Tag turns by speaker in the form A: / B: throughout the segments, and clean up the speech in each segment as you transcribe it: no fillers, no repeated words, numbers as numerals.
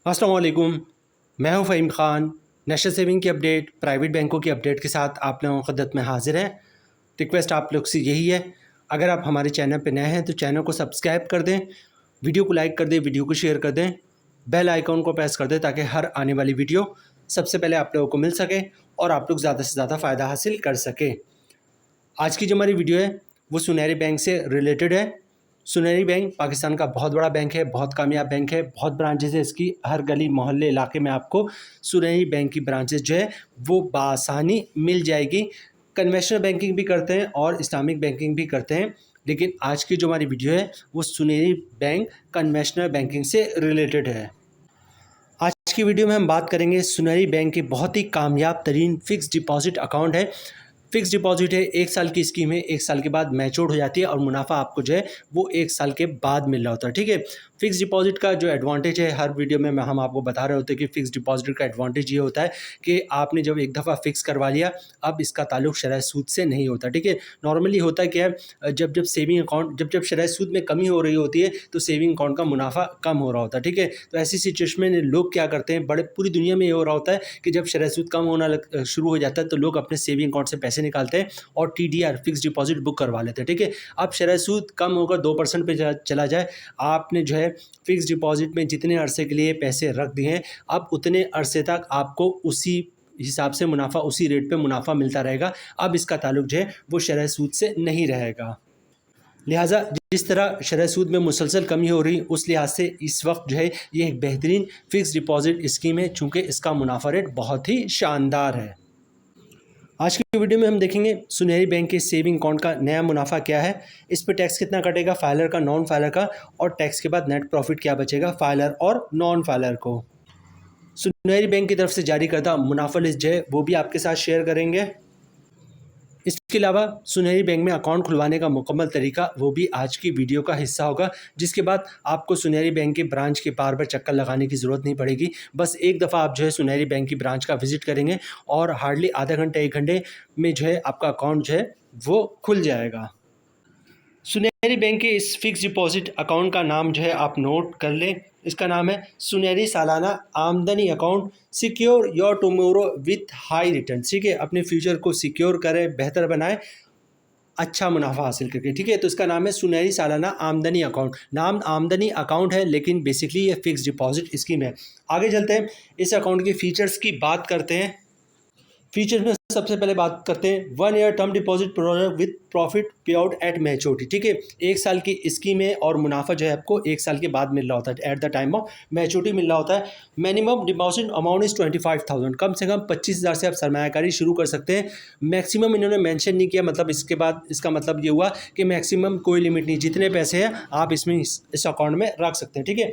A: अस्सलाम वालेकुम। मैं हूं फ़हीम ख़ान। नेशनल सेविंग की अपडेट, प्राइवेट बैंकों की अपडेट के साथ आप लोगों की खिदमत में हाज़िर है। रिक्वेस्ट आप लोग से यही है, अगर आप हमारे चैनल पर नए हैं तो चैनल को सब्सक्राइब कर दें, वीडियो को लाइक कर दें, वीडियो को शेयर कर दें, बेल आइकॉन को प्रेस कर दें ताकि हर आने वाली वीडियो सबसे पहले आप लोगों को मिल सके और आप लोग ज़्यादा से ज़्यादा फ़ायदा हासिल कर सकें। आज की जो हमारी वीडियो है वो सुनहरी बैंक से रिलेटेड है। सुनहरी बैंक पाकिस्तान का बहुत बड़ा बैंक है, बहुत कामयाब बैंक है, बहुत ब्रांचेज़ है इसकी। हर गली मोहल्ले इलाके में आपको सुनहरी बैंक की ब्रांचेज़ जो है वो बआसानी मिल जाएगी। कन्वेंशनल बैंकिंग भी करते हैं और इस्लामिक बैंकिंग भी करते हैं, लेकिन आज की जो हमारी वीडियो है वो सुनहरी बैंक कन्वेंशनल बैंकिंग से रिलेटेड है। आज की वीडियो में हम बात करेंगे सुनहरी बैंक के बहुत ही कामयाब तरीन फ़िक्स डिपॉज़िट अकाउंट है। फ़िक्स डिपॉज़िट है, 1 साल की स्कीम है, 1 साल के बाद मैच्योर हो जाती है और मुनाफा आपको जो है वो 1 साल के बाद मिल रहा होता है। ठीक है, फ़िक्स डिपॉज़िट का जो एडवांटेज है, हर वीडियो में हम आपको बता रहे होते हैं कि फ़िक्स डिपॉज़िट का एडवांटेज ये होता है कि आपने जब एक दफ़ा फ़िक्स करवा लिया, अब इसका ताल्लुक शरह सूद से नहीं होता। ठीक है, नॉर्मली होता क्या है, जब सेविंग अकाउंट जब शरह सूद में कमी हो रही होती है तो सेविंग अकाउंट का मुनाफा कम हो रहा होता है। ठीक है, तो ऐसी सिचुएशन में लोग क्या करते हैं, बड़े पूरी दुनिया में ये हो रहा होता है कि जब शरह सूद कम होना शुरू हो जाता है तो लोग अपने सेविंग अकाउंट से पैसे निकालते हैं और टीडीआर फिक्स डिपॉजिट बुक करवा लेते हैं। ठीक है, अब शरह सूद कम होकर 2% पे चला जाए, आपने जो है फिक्स डिपॉजिट में जितने अरसे के लिए पैसे रख दिए हैं, अब उतने अरसे तक आपको उसी हिसाब से मुनाफा, उसी रेट पे मुनाफा मिलता रहेगा। अब इसका ताल्लुक जो है वो शरह सूद से नहीं रहेगा। लिहाजा जिस तरह शरह सूद में मुसलसल कमी हो रही, उस लिहाज से इस वक्त जो है ये एक बेहतरीन फ़िक्स डिपॉजिट स्कीम है, चूँकि इसका मुनाफा रेट बहुत ही शानदार है। आज की वीडियो में हम देखेंगे सुनहरी बैंक के सेविंग अकाउंट का नया मुनाफा क्या है, इस पर टैक्स कितना कटेगा, फाइलर का, नॉन फाइलर का, और टैक्स के बाद नेट प्रॉफिट क्या बचेगा फाइलर और नॉन फाइलर को। सुनहरी बैंक की तरफ से जारी करदा मुनाफा लिस्ट जो है वो भी आपके साथ शेयर करेंगे। इसके अलावा सुनहरी बैंक में अकाउंट खुलवाने का मुकम्मल तरीका वो भी आज की वीडियो का हिस्सा होगा, जिसके बाद आपको सुनहरी बैंक के ब्रांच के बार बार चक्कर लगाने की ज़रूरत नहीं पड़ेगी। बस एक दफ़ा आप जो है सुनहरी बैंक की ब्रांच का विज़िट करेंगे और हार्डली आधा घंटे 1 घंटे में जो है आपका अकाउंट जो है वो खुल जाएगा। सुनहरी बैंक के इस फिक्स डिपॉजिट अकाउंट का नाम जो है आप नोट कर लें, इसका नाम है सुनहरी सालाना आमदनी account, secure your tomorrow with high return. ठीक है, अपने फ्यूचर को सिक्योर करें, बेहतर बनाएं, अच्छा मुनाफा हासिल करके। ठीक है, तो इसका नाम है सुनहरी सालाना आमदनी अकाउंट। नाम आमदनी अकाउंट है लेकिन बेसिकली ये फिक्स डिपॉजिट स्कीम है। आगे चलते हैं, इस अकाउंट के फीचर्स की बात करते हैं। फीचर्स में सबसे पहले बात करते हैं 1 year term deposit product with profit पे आउट एट मैच्योरिटी। ठीक है, 1 साल की स्कीम है और मुनाफा जो है आपको 1 साल के बाद मिल रहा होता है, at the time of maturity मिल रहा होता है। मिनिमम डिपॉजिट अमाउंट इज़ 25,000, कम से कम 25,000 से आप सरमायाकारी शुरू कर सकते हैं। मैक्सिमम इन्होंने मेंशन नहीं किया, मतलब इसके बाद इसका मतलब ये हुआ कि मैक्सिमम कोई लिमिट नहीं, जितने पैसे हैं आप इसमें इस अकाउंट में रख सकते हैं। ठीक है,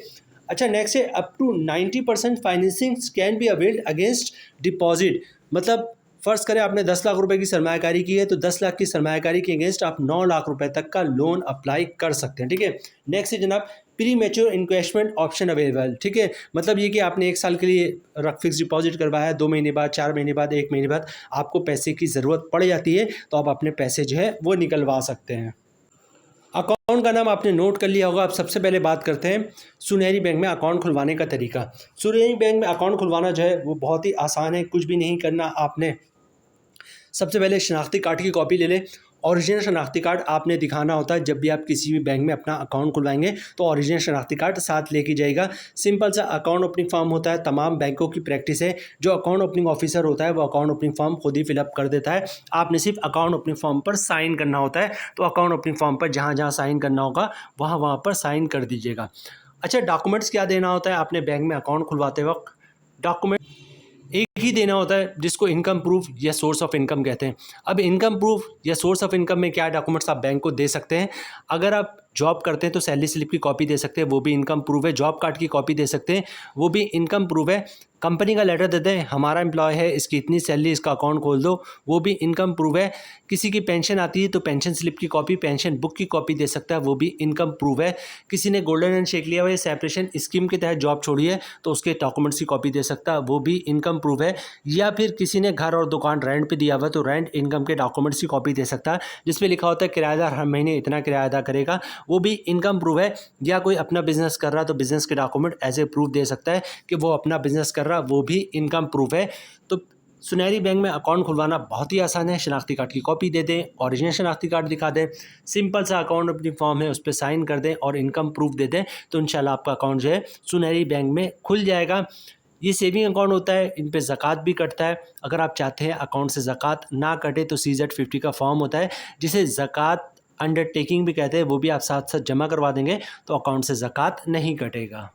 A: अच्छा नेक्स्ट है up to 90% financing can be availed against deposit. मतलब फ़र्ज़ करें आपने 10 लाख रुपए की सरमायाकारी की है तो 10 लाख की सरमायाकारी के अगेंस्ट आप 9 लाख रुपए तक का लोन अप्लाई कर सकते हैं। ठीक है, नेक्स्ट है जनाब pre mature investment option available. ठीक है, मतलब ये कि आपने 1 साल के लिए फिक्स डिपॉजिट करवाया, 2 महीने बाद, 4 महीने बाद, 1 महीने बाद आपको पैसे की ज़रूरत पड़ जाती है तो आप अपने पैसे जो है वो निकलवा सकते हैं। अकाउंट का नाम आपने नोट कर लिया होगा। अब सबसे पहले बात करते हैं सुनहरी बैंक में अकाउंट खुलवाने का तरीका। सुनहरी बैंक में अकाउंट खुलवाना जो है वो बहुत ही आसान है, कुछ भी नहीं करना आपने। सबसे पहले शनाख्ती कार्ड की कॉपी ले लें। ओरिजिनल शनाख्ती कार्ड आपने दिखाना होता है जब भी आप किसी भी बैंक में अपना अकाउंट खुलवाएंगे तो ओरिजिनल शनाख्ती कार्ड साथ लेके जाइएगा। सिंपल सा अकाउंट ओपनिंग फॉर्म होता है, तमाम बैंकों की प्रैक्टिस है। जो अकाउंट ओपनिंग ऑफिसर होता है वो अकाउंट ओपनिंग फॉर्म खुद ही फिलअप कर देता है, आपने सिर्फ अकाउंट ओपनिंग फॉर्म पर साइन करना होता है। तो अकाउंट ओपनिंग फॉर्म पर जहाँ जहाँ साइन करना होगा वहाँ पर साइन कर दीजिएगा। अच्छा, डॉक्यूमेंट्स क्या देना होता है आपने बैंक में अकाउंट खुलवाते वक्त? डॉक्यूमेंट एक ही देना होता है जिसको इनकम प्रूफ या सोर्स ऑफ इनकम कहते हैं। अब इनकम प्रूफ या सोर्स ऑफ इनकम में क्या डॉक्यूमेंट्स आप बैंक को दे सकते हैं? अगर आप जॉब करते हैं तो सैलरी स्लिप की कॉपी दे सकते हैं, वो भी इनकम प्रूफ है। जॉब कार्ड की कॉपी दे सकते हैं, वो भी इनकम प्रूफ है। कंपनी का लेटर देते हैं, हमारा एम्प्लॉय है, इसकी इतनी सैलरी, इसका अकाउंट खोल दो, वो भी इनकम प्रूफ है। किसी की पेंशन आती है तो पेंशन स्लिप की कॉपी, पेंशन बुक की कॉपी दे सकता है, वो भी इनकम प्रूफ है। किसी ने गोल्डन हैंडशेक लिया हुआ है, सेपरेशन स्कीम के तहत जॉब छोड़ी है तो उसके डॉक्यूमेंट्स की कॉपी दे सकता है, वो भी इनकम प्रूफ है। है, या फिर किसी ने घर और दुकान रेंट पे दिया हुआ है तो रेंट इनकम के डॉक्यूमेंट्स की कॉपी दे सकता है, जिसमें लिखा होता है किराएदार हर महीने इतना किराया अदा करेगा, वो भी इनकम प्रूफ है। या कोई अपना बिजनेस कर रहा है तो बिजनेस के डॉक्यूमेंट एज ए प्रूफ दे सकता है कि वो अपना बिजनेस कर रहा है, वो भी इनकम प्रूफ है। तो सुनहरी बैंक में अकाउंट खुलवाना बहुत ही आसान है। शनाख्ती कार्ड की कॉपी दे दें, ओरिजिनल शनाख्ती कार्ड दिखा दें, सिंपल सा अकाउंट अपनी फॉर्म है उस पर साइन कर दें और इनकम प्रूफ दे दें, तो इंशाल्लाह आपका अकाउंट जो है सुनहरी बैंक में खुल जाएगा। ये सेविंग अकाउंट होता है, इन पे ज़कात भी कटता है। अगर आप चाहते हैं अकाउंट से ज़कात ना कटे तो CZ50 का फॉर्म होता है, जिसे ज़कात अंडरटेकिंग भी कहते हैं, वो भी आप साथ साथ जमा करवा देंगे तो अकाउंट से ज़कात नहीं कटेगा।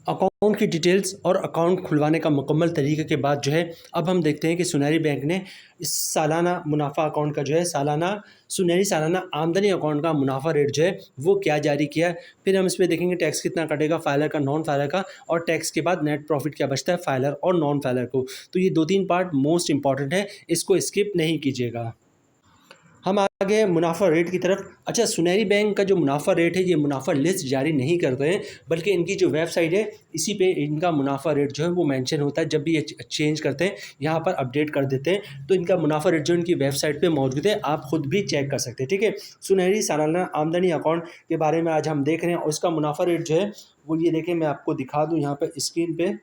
A: अकाउंट की डिटेल्स और अकाउंट खुलवाने का मुकम्मल तरीके के बाद जो है अब हम देखते हैं कि सुनहरी बैंक ने इस सालाना मुनाफा अकाउंट का जो है सुनहरी सालाना आमदनी अकाउंट का मुनाफा रेट जो है वो क्या जारी किया है। फिर हम इसमें देखेंगे टैक्स कितना कटेगा फाइलर का, नॉन फाइलर का, और टैक्स के बाद नेट प्रॉफिट क्या बचता है फाइलर और नॉन फाइलर को। तो ये 2-3 पार्ट मोस्ट इंपॉर्टेंट है, इसको स्किप नहीं कीजिएगा। हम आगे हैं मुनाफा रेट की तरफ। अच्छा, सुनहरी बैंक का जो मुनाफा रेट है ये मुनाफा लिस्ट जारी नहीं करते हैं, बल्कि इनकी जो वेबसाइट है इसी पे इनका मुनाफा रेट जो है वो मेंशन होता है। जब भी ये चेंज करते हैं यहाँ पर अपडेट कर देते हैं तो इनका मुनाफा रेट जो इनकी वेबसाइट पे मौजूद है, आप खुद भी चेक कर सकते हैं। ठीक है, सुनहरी सालाना आमदनी अकाउंट के बारे में आज हम देख रहे हैं और इसका मुनाफा रेट जो है वो ये देखें, मैं आपको दिखा दूँ यहाँ पर स्क्रीन पर।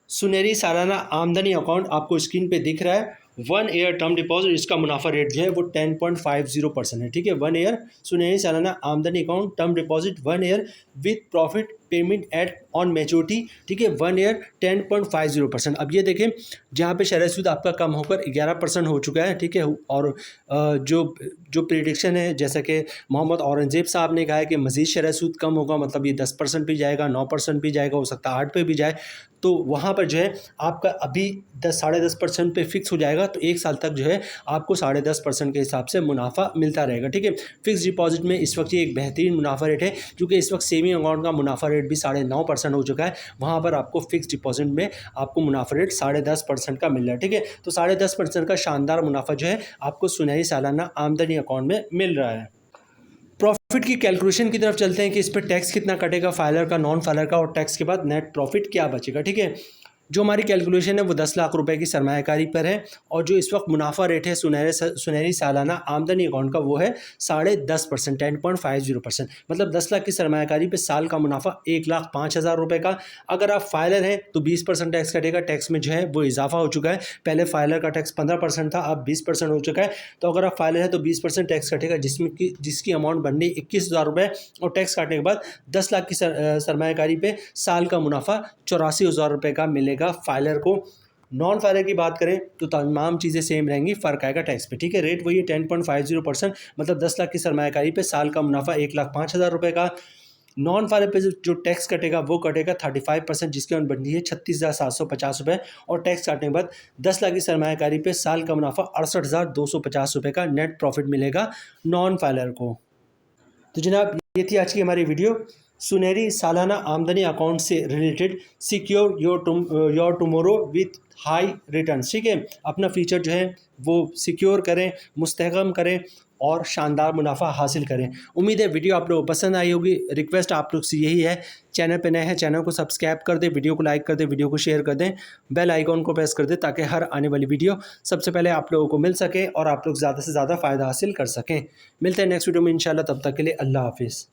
A: सुनहरी सालाना आमदनी अकाउंट आपको स्क्रीन पे दिख रहा है। 1 ईयर टर्म डिपॉजिट, इसका मुनाफा रेट जो है वो 10.50% है। ठीक है, 1 ईयर सुनहरी सालाना आमदनी account term deposit 1 year with profit payment at on maturity. ठीक है, 1 ईयर 10.50%। अब ये देखें जहाँ पे शरह सूद आपका कम होकर 11% हो चुका है। ठीक है, और जो प्रिडिक्शन है जैसा कि मोहम्मद औरंगजेब साहब ने कहा है कि मज़ीद शरह सूद कम होगा, मतलब ये 10% भी जाएगा, 9% भी जाएगा, हो सकता है 8 पे भी जाए। तो वहाँ पर जो है आपका अभी 10-10.5% पे फिक्स हो जाएगा, तो 1 साल तक जो है आपको 10.5% के हिसाब से मुनाफा मिलता रहेगा। ठीक है, फिक्स डिपॉजिट में इस वक्त ये एक बेहतरीन मुनाफा रेट है, क्योंकि इस वक्त सेविंग अकाउंट का मुनाफा रेट भी 9.5% हो चुका है। वहाँ पर आपको फिक्स डिपॉजिट में आपको मुनाफा रेट 10.5% का मिल रहा है। ठीक है, तो 10.5% का शानदार मुनाफा जो है आपको सुनहरी सालाना आमदनी अकाउंट में मिल रहा है। प्रॉफिट की कैलकुलेशन की तरफ चलते हैं कि इस पर टैक्स कितना कटेगा फाइलर का, नॉन फाइलर का, और टैक्स के बाद नेट प्रॉफिट क्या बचेगा। ठीक है, जो हमारी कैलकुलेशन है वो 10 लाख रुपए की सरमायाकारी पर है, और जो इस वक्त मुनाफा रेट है सुनहरी सालाना आमदनी अकाउंट का वो है 10.5%, 10.50%। मतलब 10 लाख की सरमायाकारी पे साल का मुनाफा 1,05,000 रुपये का। अगर आप फाइलर हैं तो 20% टैक्स कटेगा। टैक्स में जो है वो इजाफा हो चुका है, पहले फाइलर का टैक्स 15% था, अब 20% हो चुका है। तो अगर आप फाइलर हैं तो 20% टैक्स कटेगा, जिसकी अमाउंट बननी 21,000 रुपये, और टैक्स काटने के बाद 10 लाख की सरमायाकारी पे साल का मुनाफा 84,000 रुपये का मिलेगा फाइलर को। नॉन फाइलर की बात करें तो तमाम चीज़ें सेम रहेंगी, फ़र्क आएगा टैक्स पे। ठीक है, रेट वही है 10.50%, मतलब 10 लाख की सरमायाकारी पे साल का मुनाफा 1,05,000 रुपये का। नॉन फाइलर पे जो टैक्स कटेगा वो कटेगा 35%, जिसकी अमाउंट बनती है 36,750 रुपये, और टैक्स काटने के बाद 10 लाख की सरमायाकारी पे साल का मुनाफा 68,250 रुपये का नेट प्रॉफिट मिलेगा नॉन फाइलर को। तो जनाब ये थी आज की हमारी वीडियो, सुनहरी सालाना आमदनी अकाउंट से related. Secure your tomorrow with high returns. ठीक है, अपना फ्यूचर जो है वो सिक्योर करें, मुस्तहकम करें और शानदार मुनाफा हासिल करें। उम्मीद है वीडियो आप लोगों को पसंद आई होगी। रिक्वेस्ट आप लोग से यही है, चैनल पे नए हैं चैनल को सब्सक्राइब कर दें, वीडियो को लाइक कर दें, वीडियो को शेयर कर दें, बेल आइकॉन को प्रेस कर दें, ताकि हर आने वाली वीडियो सबसे पहले आप लोगों को मिल सके और आप लोग ज़्यादा से ज़्यादा फ़ायदा हासिल कर सकें। मिलते हैं नेक्स्ट वीडियो में इंशाल्लाह, तब तक के लिए अल्लाह हाफिज़।